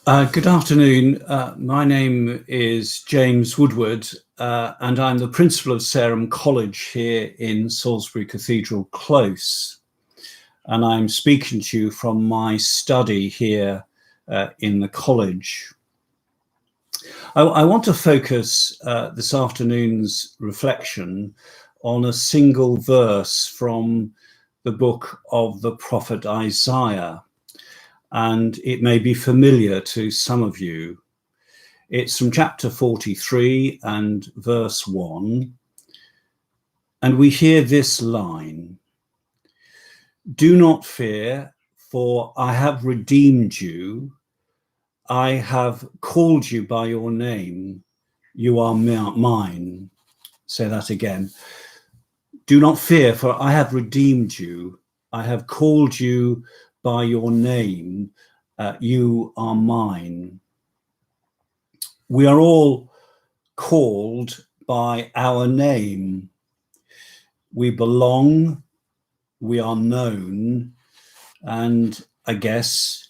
Good afternoon. My name is James Woodward, and I'm the principal of Sarum College here in Salisbury Cathedral Close. And I'm speaking to you from my study here in the college. I want to focus this afternoon's reflection on a single verse from the book of the prophet Isaiah. And it may be familiar to some of you. It's from chapter 43 and verse 1. And we hear this line: "Do not fear, for I have redeemed you. I have called you by your name. You are mine." Say that again. "Do not fear, for I have redeemed you. I have called you by your name. You are mine." We are all called by our name. We belong, we are known, and I guess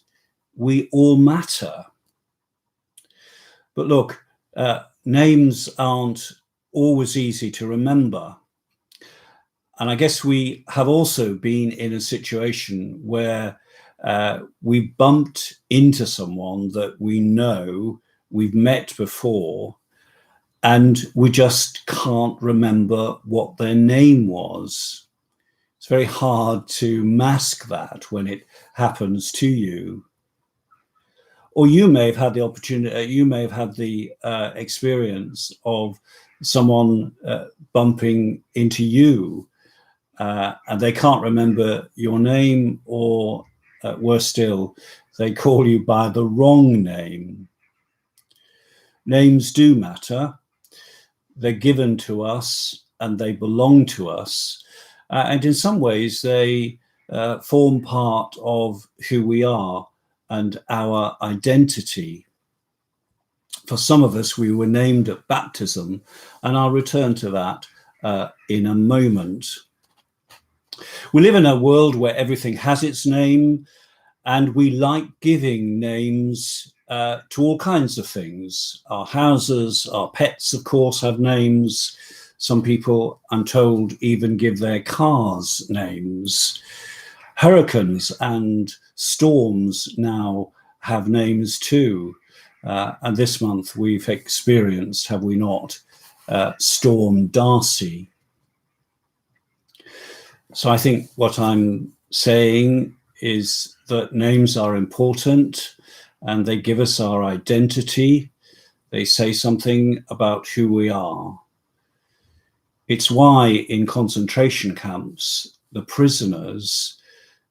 we all matter. But look, names aren't always easy to remember. And I guess we have also been in a situation where we bumped into someone that we know, we've met before, and we just can't remember what their name was. It's very hard to mask that when it happens to you. Or you may have had the opportunity, you may have had the experience of someone bumping into you and they can't remember your name, or worse still, they call you by the wrong name. Names do matter. They're given to us and they belong to us. And in some ways, they form part of who we are and our identity. For some of us, we were named at baptism, and I'll return to that in a moment. We live in a world where everything has its name, and we like giving names to all kinds of things. Our houses, our pets, of course, have names. Some people, I'm told, even give their cars names. Hurricanes and storms now have names too. And this month we've experienced, have we not, Storm Darcy. So I think what I'm saying is that names are important and they give us our identity. They say something about who we are. It's why in concentration camps, the prisoners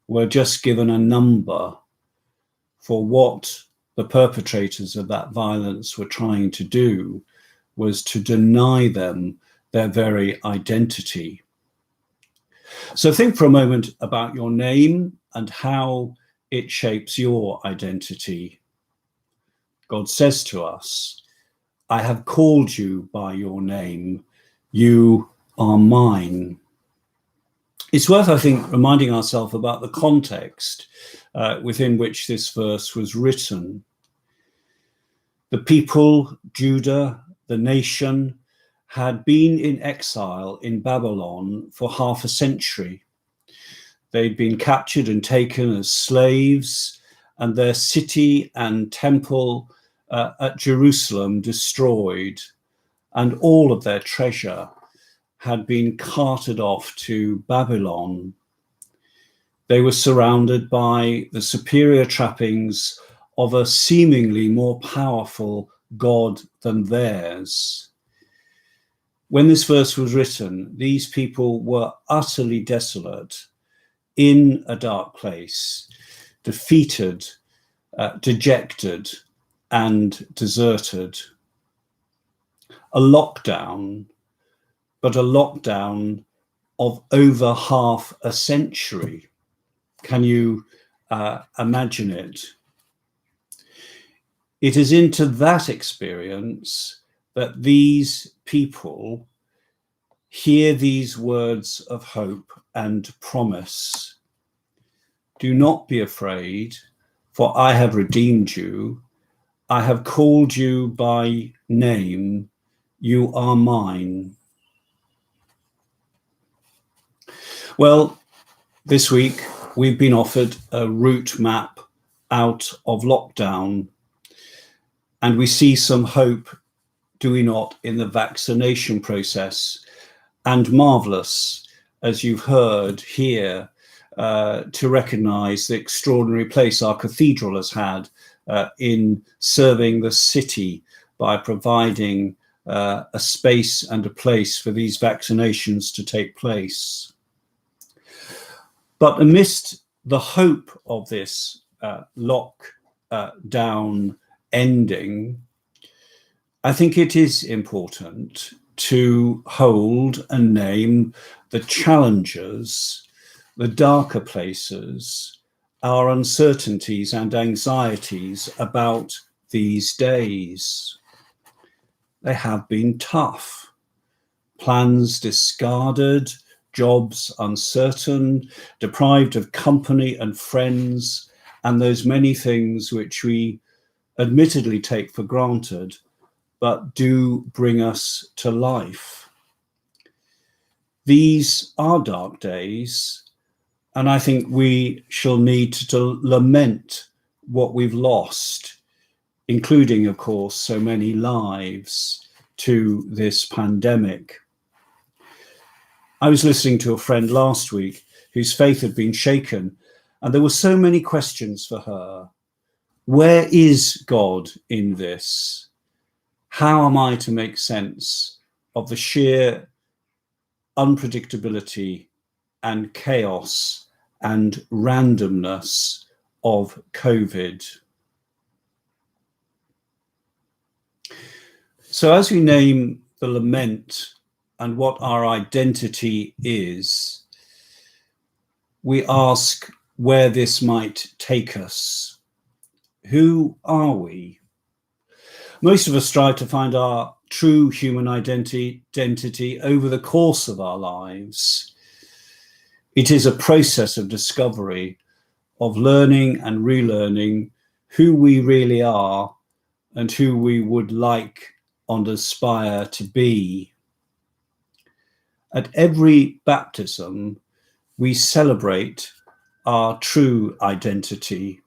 were just given a number for what the perpetrators of that violence were trying to do, was to deny them their very identity. So think for a moment about your name and how it shapes your identity. God says to us, "I have called you by your name. You are mine." It's worth, I think, reminding ourselves about the context within which this verse was written. The people, Judah, the nation, had been in exile in Babylon for half a century. They'd been captured and taken as slaves, and their city and temple at Jerusalem destroyed, and all of their treasure had been carted off to Babylon. They were surrounded by the superior trappings of a seemingly more powerful God than theirs. When this verse was written, these people were utterly desolate, in a dark place, defeated, dejected, and deserted. A lockdown, but a lockdown of over half a century. Can you imagine it? It is into that experience that these people hear these words of hope and promise. "Do not be afraid, for I have redeemed you. I have called you by name. You are mine. Well, this week we've been offered a route map out of lockdown, and we see some hope, do we not, in the vaccination process, and marvellous, as you've heard here, to recognise the extraordinary place our cathedral has had in serving the city by providing a space and a place for these vaccinations to take place. But amidst the hope of this lockdown ending, I think it is important to hold and name the challenges, the darker places, our uncertainties and anxieties about these days. They have been tough. Plans discarded, jobs uncertain, deprived of company and friends, and those many things which we admittedly take for granted, but do bring us to life. These are dark days, and I think we shall need to lament what we've lost, including, of course, so many lives to this pandemic. I was listening to a friend last week whose faith had been shaken, and there were so many questions for her. Where is God in this? How am I to make sense of the sheer unpredictability and chaos and randomness of COVID? So as we name the lament and what our identity is, we ask where this might take us. Who are we? Most of us strive to find our true human identity over the course of our lives. It is a process of discovery, of learning and relearning who we really are and who we would like and aspire to be. At every baptism, we celebrate our true identity.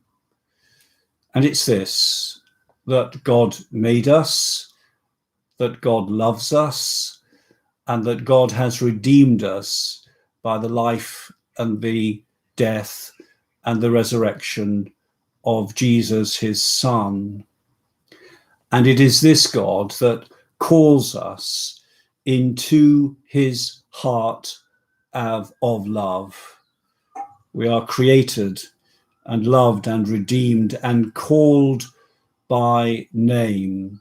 And it's this, that God made us, that God loves us, and that God has redeemed us by the life and the death and the resurrection of Jesus, his Son. And it is this God that calls us into his heart of love. We are created and loved and redeemed and called by name.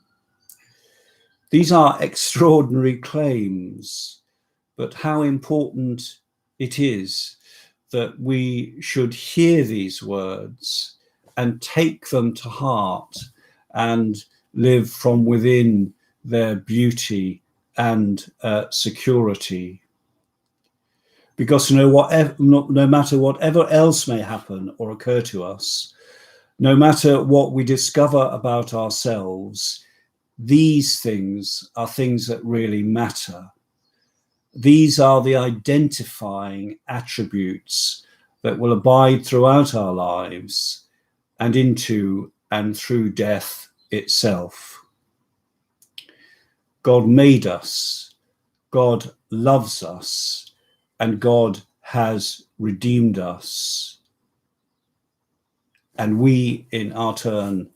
These are extraordinary claims, but how important it is that we should hear these words and take them to heart and live from within their beauty and security. Because no matter whatever else may happen or occur to us, no matter what we discover about ourselves, these things are things that really matter. These are the identifying attributes that will abide throughout our lives and into and through death itself. God made us, God loves us, and God has redeemed us. And we, in our turn,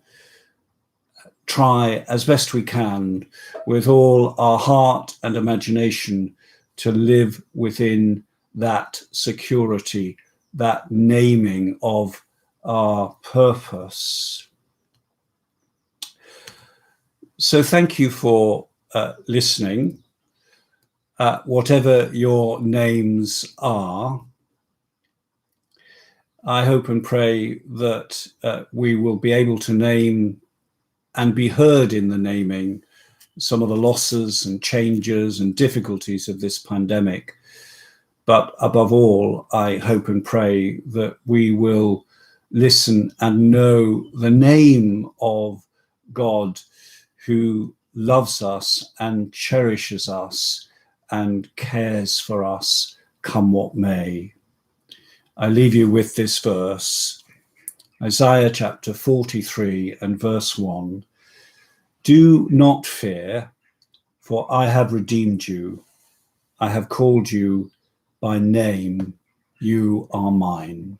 try as best we can with all our heart and imagination to live within that security, that naming of our purpose. So thank you for listening. Whatever your names are, I hope and pray that we will be able to name and be heard in the naming some of the losses and changes and difficulties of this pandemic. But above all, I hope and pray that we will listen and know the name of God who loves us and cherishes us and cares for us, come what may. I leave you with this verse, Isaiah chapter 43 and verse 1. Do not fear, for I have redeemed you. I have called you by name. You are mine.